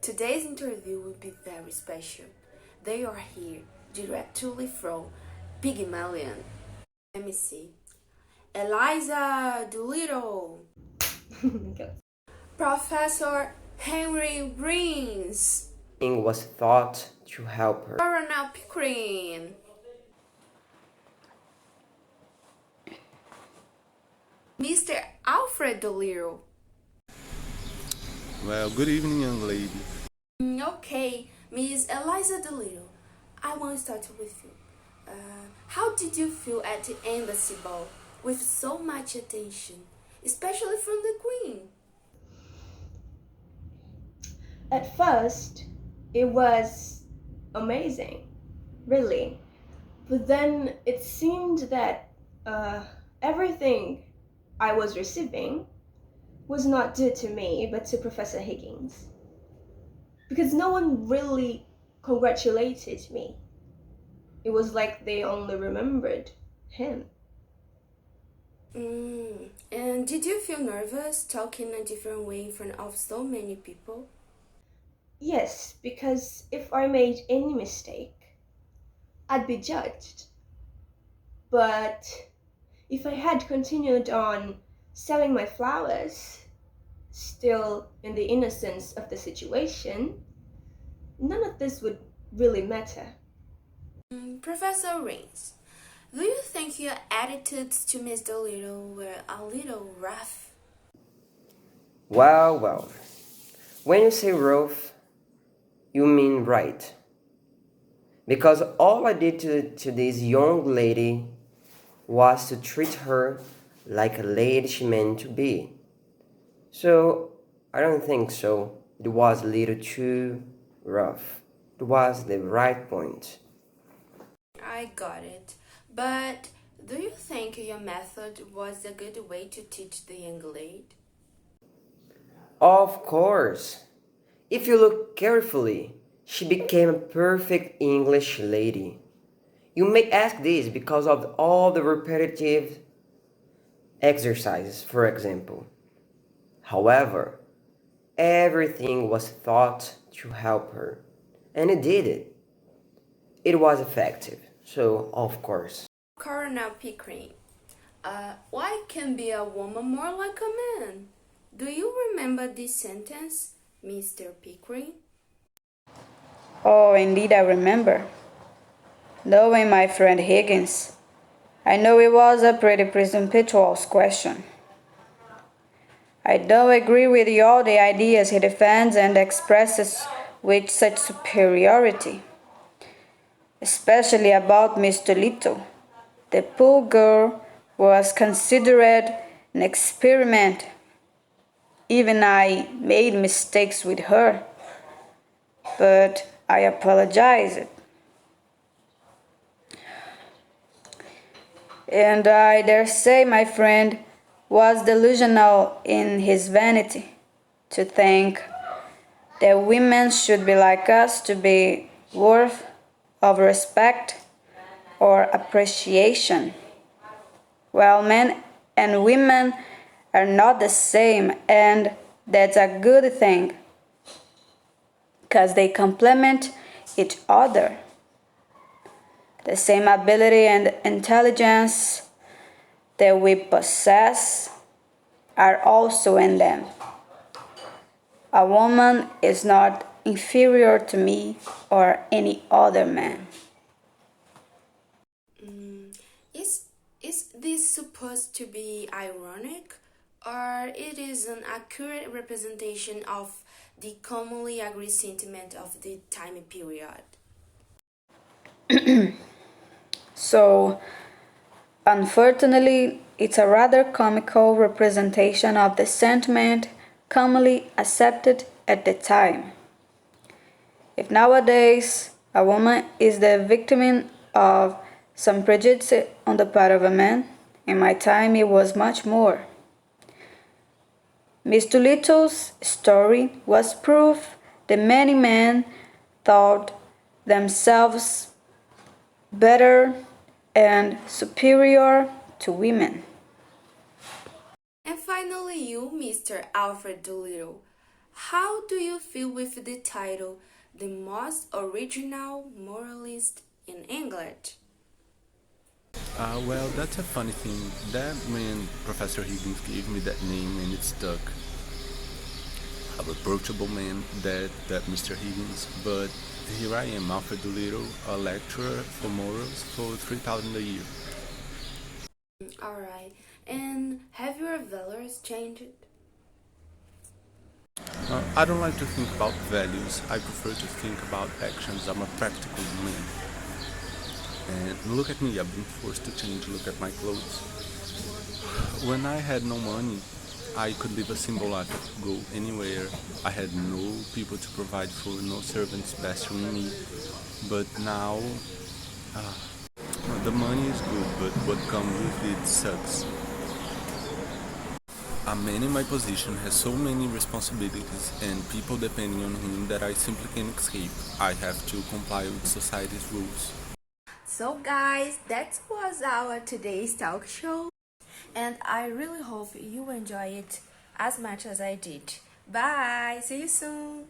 Today's interview will be very special. They are here directly from Pygmalion. Let me see. Eliza Doolittle. Professor Henry Brins. Was thought to help her. Coronel Pickering. Mr. Alfred Doolittle. Well, good evening, young lady. Okay, Miss Eliza Doolittle, I want to start with you. How did you feel at the embassy ball with so much attention, especially from the Queen? At first, it was amazing, really. But then it seemed that everything I was receiving was not due to me, but to Professor Higgins. Because no one really congratulated me. It was like they only remembered him. And did you feel nervous talking a different way in front of so many people? Yes, because if I made any mistake, I'd be judged. But if I had continued on selling my flowers, still in the innocence of the situation, none of this would really matter. Professor Rains, do you think your attitudes to Miss Doolittle were a little rough? Well, when you say rough, you mean right. Because all I did to this young lady was to treat her like a lady she meant to be. So, I don't think so. It was a little too rough. It was the right point. I got it. But do you think your method was a good way to teach the young lady? Of course. If you look carefully, she became a perfect English lady. You may ask this because of all the repetitive exercises, for example. However, everything was thought to help her, and it did it. It was effective, so of course. Coronel Pickering, why can be a woman more like a man? Do you remember this sentence, Mr. Pickering? Oh, indeed, I remember. Knowing my friend Higgins, I know it was a pretty presumptuous question. I don't agree with all the ideas he defends and expresses with such superiority, especially about Miss Dolittle. The poor girl was considered an experiment. Even I made mistakes with her, but I apologized. And I dare say my friend was delusional in his vanity to think that women should be like us to be worth of respect or appreciation. Well, men and women are not the same, and that's a good thing, because they complement each other. The same ability and intelligence that we possess are also in them. A woman is not inferior to me or any other man. Is this supposed to be ironic, or it is an accurate representation of the commonly agreed sentiment of the time period? So, unfortunately, it's a rather comical representation of the sentiment commonly accepted at the time. If nowadays a woman is the victim of some prejudice on the part of a man, in my time it was much more. Miss Doolittle's story was proof that many men thought themselves better and superior to women. And finally, you, Mr. Alfred Doolittle, How do you feel with the title, The Most Original Moralist in England? Well, that's a funny thing. That when Professor Higgins gave me that name and it stuck. A reproachable man, that Mr. Higgins, but here I am, Alfred Doolittle, a lecturer for morals for 3,000 a year. Alright, and have your values changed? I don't like to think about values. I prefer to think about actions. I'm a practical man. And look at me, I've been forced to change. Look at my clothes. When I had no money, I could live a simple life. I could go anywhere. I had no people to provide for, no servants pestering me. But now, the money is good, but what comes with it sucks. A man in my position has so many responsibilities and people depending on him that I simply can't escape. I have to comply with society's rules. So guys, that was our today's talk show, and I really hope you enjoy it as much as I did. Bye, see you soon.